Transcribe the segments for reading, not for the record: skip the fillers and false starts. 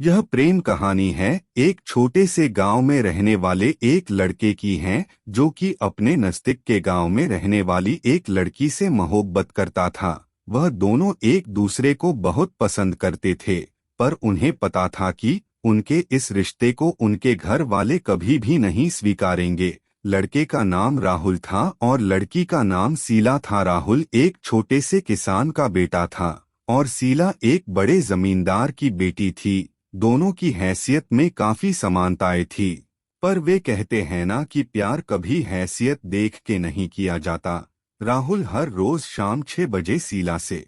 यह प्रेम कहानी है एक छोटे से गांव में रहने वाले एक लड़के की है जो कि अपने नजदीक के गांव में रहने वाली एक लड़की से मोहब्बत करता था। वह दोनों एक दूसरे को बहुत पसंद करते थे, पर उन्हें पता था कि उनके इस रिश्ते को उनके घर वाले कभी भी नहीं स्वीकारेंगे। लड़के का नाम राहुल था और लड़की का नाम शीला था। राहुल एक छोटे से किसान का बेटा था और शीला एक बड़े जमींदार की बेटी थी। दोनों की हैसियत में काफी समानताएं थी, पर वे कहते हैं ना कि प्यार कभी हैसियत देख के नहीं किया जाता। राहुल हर रोज शाम 6 बजे शीला से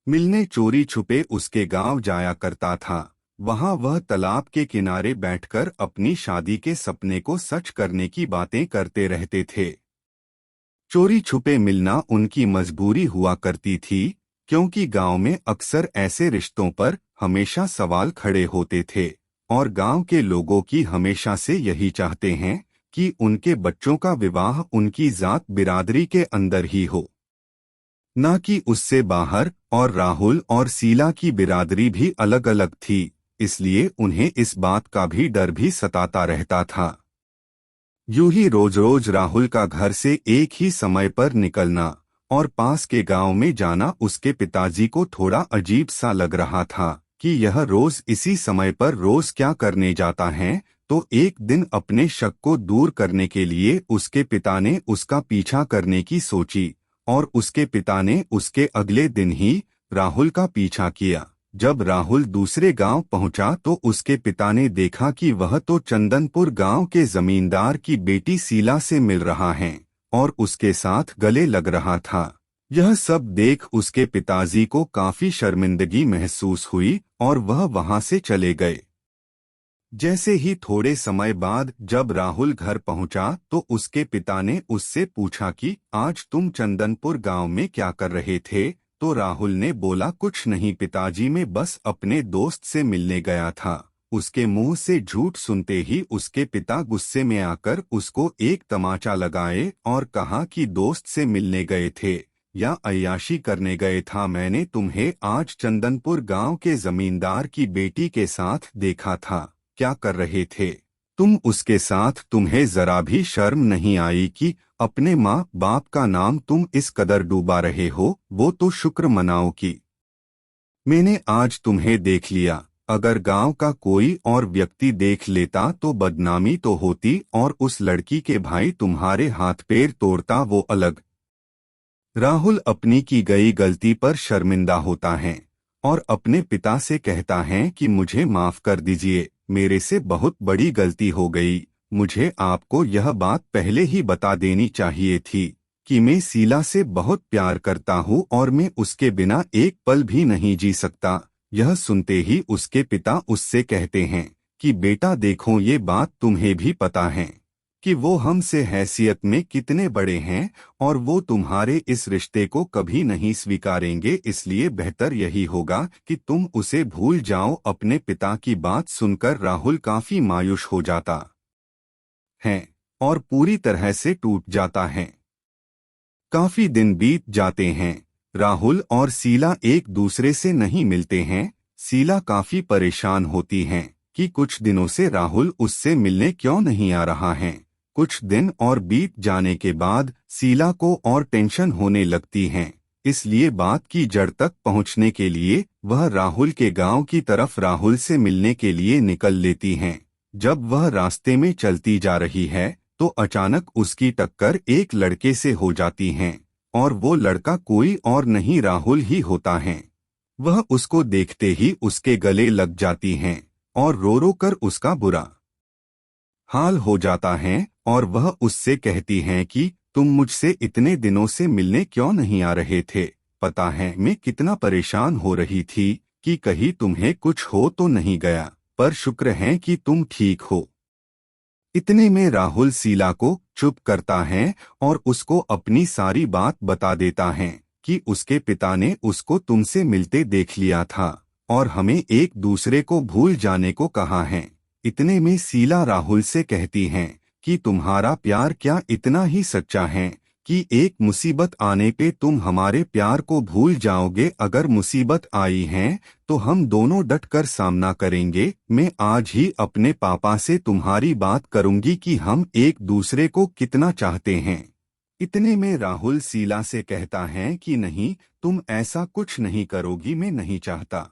मिलने चोरी छुपे उसके गांव जाया करता था। वहां वह तालाब के किनारे बैठकर अपनी शादी के सपने को सच करने की बातें करते रहते थे। चोरी छुपे मिलना उनकी मजबूरी हुआ करती थी, क्योंकि गांव में अक्सर ऐसे रिश्तों पर हमेशा सवाल खड़े होते थे और गांव के लोगों की हमेशा से यही चाहते हैं कि उनके बच्चों का विवाह उनकी जात बिरादरी के अंदर ही हो, न कि उससे बाहर। और राहुल और शीला की बिरादरी भी अलग अलग थी, इसलिए उन्हें इस बात का भी डर भी सताता रहता था। यूं ही रोज रोज राहुल का घर से एक ही समय पर निकलना और पास के गांव में जाना उसके पिताजी को थोड़ा अजीब सा लग रहा था कि यह रोज इसी समय पर रोज क्या करने जाता है। तो एक दिन अपने शक को दूर करने के लिए उसके पिता ने उसका पीछा करने की सोची और उसके पिता ने उसके अगले दिन ही राहुल का पीछा किया। जब राहुल दूसरे गांव पहुंचा तो उसके पिता ने देखा कि वह तो चंदनपुर गांव के जमींदार की बेटी शीला से मिल रहा है और उसके साथ गले लग रहा था। यह सब देख उसके पिताजी को काफी शर्मिंदगी महसूस हुई और वह वहां से चले गए। जैसे ही थोड़े समय बाद जब राहुल घर पहुंचा तो उसके पिता ने उससे पूछा कि आज तुम चंदनपुर गांव में क्या कर रहे थे। तो राहुल ने बोला, कुछ नहीं पिताजी, मैं बस अपने दोस्त से मिलने गया था। उसके मुंह से झूठ सुनते ही उसके पिता गुस्से में आकर उसको एक तमाचा लगाए और कहा कि दोस्त से मिलने गए थे या अय्याशी करने गए था। मैंने तुम्हें आज चंदनपुर गांव के जमींदार की बेटी के साथ देखा था। क्या कर रहे थे तुम उसके साथ? तुम्हें जरा भी शर्म नहीं आई कि अपने माँ बाप का नाम तुम इस कदर डूबा रहे हो? वो तो शुक्र मनाओ कि मैंने आज तुम्हें देख लिया। अगर गांव का कोई और व्यक्ति देख लेता तो बदनामी तो होती और उस लड़की के भाई तुम्हारे हाथ पैर तोड़ता, वो अलग। राहुल अपनी की गई गलती पर शर्मिंदा होता है और अपने पिता से कहता है कि मुझे माफ कर दीजिए, मेरे से बहुत बड़ी गलती हो गई। मुझे आपको यह बात पहले ही बता देनी चाहिए थी कि मैं शीला से बहुत प्यार करता हूँ और मैं उसके बिना एक पल भी नहीं जी सकता। यह सुनते ही उसके पिता उससे कहते हैं कि बेटा देखो, ये बात तुम्हें भी पता है कि वो हमसे हैसियत में कितने बड़े हैं और वो तुम्हारे इस रिश्ते को कभी नहीं स्वीकारेंगे, इसलिए बेहतर यही होगा कि तुम उसे भूल जाओ। अपने पिता की बात सुनकर राहुल काफी मायूस हो जाता है और पूरी तरह से टूट जाता है। काफी दिन बीत जाते हैं। राहुल और शीला एक दूसरे से नहीं मिलते हैं। शीला काफी परेशान होती हैं कि कुछ दिनों से राहुल उससे मिलने क्यों नहीं आ रहा है। कुछ दिन और बीत जाने के बाद शीला को और टेंशन होने लगती है, इसलिए बात की जड़ तक पहुंचने के लिए वह राहुल के गांव की तरफ राहुल से मिलने के लिए निकल लेती हैं। जब वह रास्ते में चलती जा रही है तो अचानक उसकी टक्कर एक लड़के से हो जाती है और वो लड़का कोई और नहीं राहुल ही होता है। वह उसको देखते ही उसके गले लग जाती हैं और रो रो कर उसका बुरा हाल हो जाता है और वह उससे कहती हैं कि तुम मुझसे इतने दिनों से मिलने क्यों नहीं आ रहे थे? पता है मैं कितना परेशान हो रही थी कि कहीं तुम्हें कुछ हो तो नहीं गया, पर शुक्र है कि तुम ठीक हो। इतने में राहुल शीला को चुप करता है और उसको अपनी सारी बात बता देता है कि उसके पिता ने उसको तुमसे मिलते देख लिया था और हमें एक दूसरे को भूल जाने को कहा है। इतने में शीला राहुल से कहती हैं कि तुम्हारा प्यार क्या इतना ही सच्चा है कि एक मुसीबत आने पे तुम हमारे प्यार को भूल जाओगे। अगर मुसीबत आई है तो हम दोनों डट कर सामना करेंगे। मैं आज ही अपने पापा से तुम्हारी बात करूंगी कि हम एक दूसरे को कितना चाहते हैं। इतने में राहुल शीला से कहता है कि नहीं, तुम ऐसा कुछ नहीं करोगी। मैं नहीं चाहता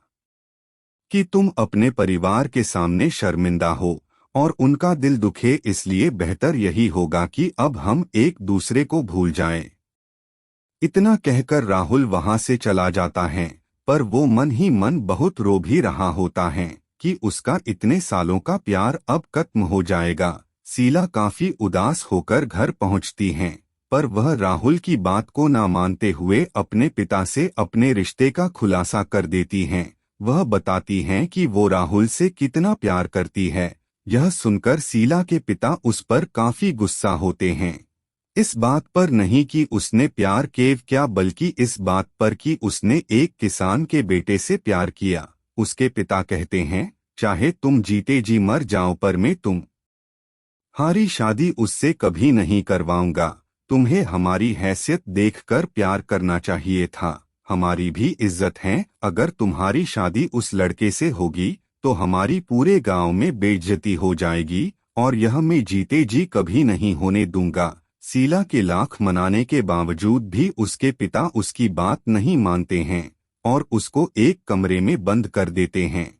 कि तुम अपने परिवार के सामने शर्मिंदा हो और उनका दिल दुखे, इसलिए बेहतर यही होगा कि अब हम एक दूसरे को भूल जाएं। इतना कहकर राहुल वहां से चला जाता है, पर वो मन ही मन बहुत रो भी रहा होता है कि उसका इतने सालों का प्यार अब खत्म हो जाएगा। शीला काफी उदास होकर घर पहुंचती हैं, पर वह राहुल की बात को ना मानते हुए अपने पिता से अपने रिश्ते का खुलासा कर देती हैं। वह बताती हैं कि वो राहुल से कितना प्यार करती है। यह सुनकर शीला के पिता उस पर काफी गुस्सा होते हैं। इस बात पर नहीं कि उसने प्यार क्या, बल्कि इस बात पर कि उसने एक किसान के बेटे से प्यार किया। उसके पिता कहते हैं, चाहे तुम जीते जी मर जाओ, पर मैं तुम्हारी शादी उससे कभी नहीं करवाऊंगा। तुम्हें हमारी हैसियत देखकर प्यार करना चाहिए था। हमारी भी इज्जत है। अगर तुम्हारी शादी उस लड़के से होगी तो हमारी पूरे गांव में बेइज्जती हो जाएगी, और यह मैं जीते जी कभी नहीं होने दूंगा। शीला के लाख मनाने के बावजूद भी उसके पिता उसकी बात नहीं मानते हैं और उसको एक कमरे में बंद कर देते हैं।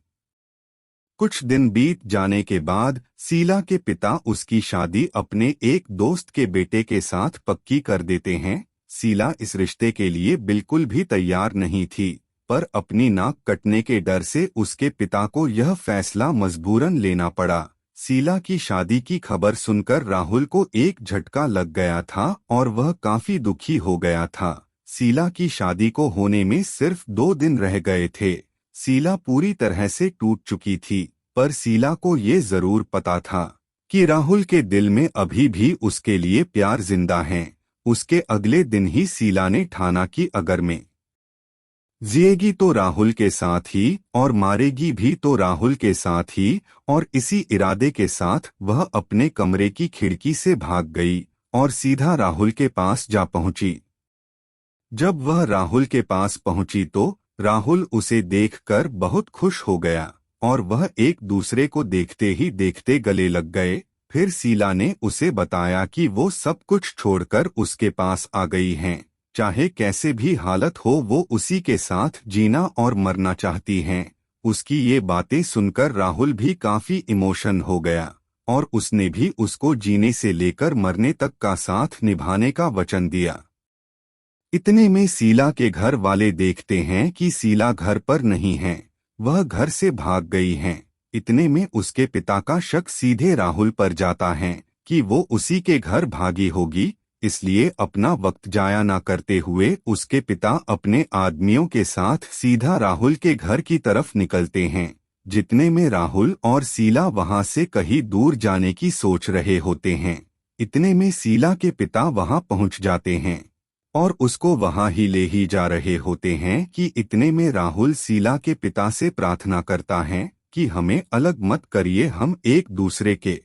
कुछ दिन बीत जाने के बाद शीला के पिता उसकी शादी अपने एक दोस्त के बेटे के साथ पक्की कर देते हैं। शीला इस रिश्ते के लिए बिल्कुल भी तैयार नहीं थी, पर अपनी नाक कटने के डर से उसके पिता को यह फैसला मजबूरन लेना पड़ा। शीला की शादी की खबर सुनकर राहुल को एक झटका लग गया था और वह काफी दुखी हो गया था। शीला की शादी को होने में सिर्फ 2 दिन रह गए थे। शीला पूरी तरह से टूट चुकी थी, पर शीला को ये जरूर पता था कि राहुल के दिल में अभी भी उसके लिए प्यार जिंदा है। उसके अगले दिन ही शीला ने ठाना कि अगर मैं जिएगी तो राहुल के साथ ही, और मारेगी भी तो राहुल के साथ ही। और इसी इरादे के साथ वह अपने कमरे की खिड़की से भाग गई और सीधा राहुल के पास जा पहुंची। जब वह राहुल के पास पहुंची तो राहुल उसे देखकर बहुत खुश हो गया और वह एक दूसरे को देखते ही देखते गले लग गए। फिर शीला ने उसे बताया कि वो सब कुछ छोड़कर उसके पास आ गई हैं। चाहे कैसे भी हालत हो, वो उसी के साथ जीना और मरना चाहती हैं। उसकी ये बातें सुनकर राहुल भी काफी इमोशन हो गया और उसने भी उसको जीने से लेकर मरने तक का साथ निभाने का वचन दिया। इतने में शीला के घर वाले देखते हैं कि शीला घर पर नहीं है, वह घर से भाग गई हैं। इतने में उसके पिता का शक सीधे राहुल पर जाता है कि वो उसी के घर भागी होगी। इसलिए अपना वक्त जाया न करते हुए उसके पिता अपने आदमियों के साथ सीधा राहुल के घर की तरफ निकलते हैं। जितने में राहुल और शीला वहां से कहीं दूर जाने की सोच रहे होते हैं, इतने में शीला के पिता वहां पहुंच जाते हैं और उसको वहां ही ले ही जा रहे होते हैं कि इतने में राहुल शीला के पिता से प्रार्थना करता है कि हमें अलग मत करिए, हम एक दूसरे के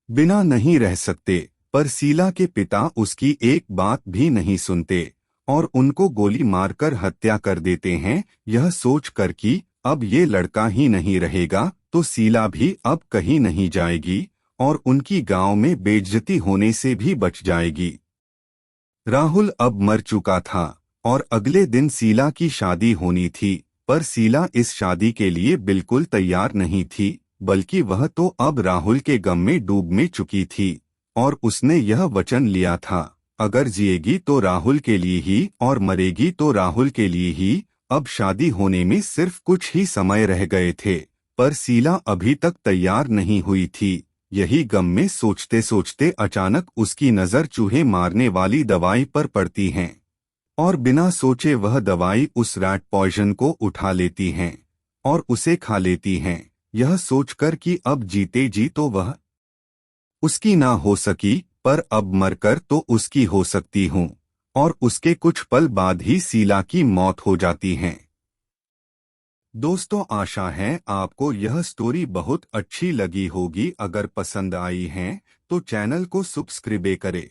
बिना नहीं रह सकते। पर शीला के पिता उसकी एक बात भी नहीं सुनते और उनको गोली मारकर हत्या कर देते हैं। यह सोचकर कि अब ये लड़का ही नहीं रहेगा तो शीला भी अब कहीं नहीं जाएगी और उनकी गांव में बेइज्जती होने से भी बच जाएगी। राहुल अब मर चुका था और अगले दिन शीला की शादी होनी थी, पर शीला इस शादी के लिए बिल्कुल तैयार नहीं थी, बल्कि वह तो अब राहुल के गम में डूब में चुकी थी और उसने यह वचन लिया था, अगर जिएगी तो राहुल के लिए ही और मरेगी तो राहुल के लिए ही। अब शादी होने में सिर्फ कुछ ही समय रह गए थे, पर शीला अभी तक तैयार नहीं हुई थी। यही गम में सोचते सोचते अचानक उसकी नज़र चूहे मारने वाली दवाई पर पड़ती है और बिना सोचे वह दवाई उस रैट पॉइजन को उठा लेती हैं और उसे खा लेती हैं, यह सोचकर कि अब जीते जी तो वह उसकी ना हो सकी, पर अब मरकर तो उसकी हो सकती हूँ। और उसके कुछ पल बाद ही शीला की मौत हो जाती है। दोस्तों, आशा है आपको यह स्टोरी बहुत अच्छी लगी होगी। अगर पसंद आई है तो चैनल को सब्सक्राइब करें।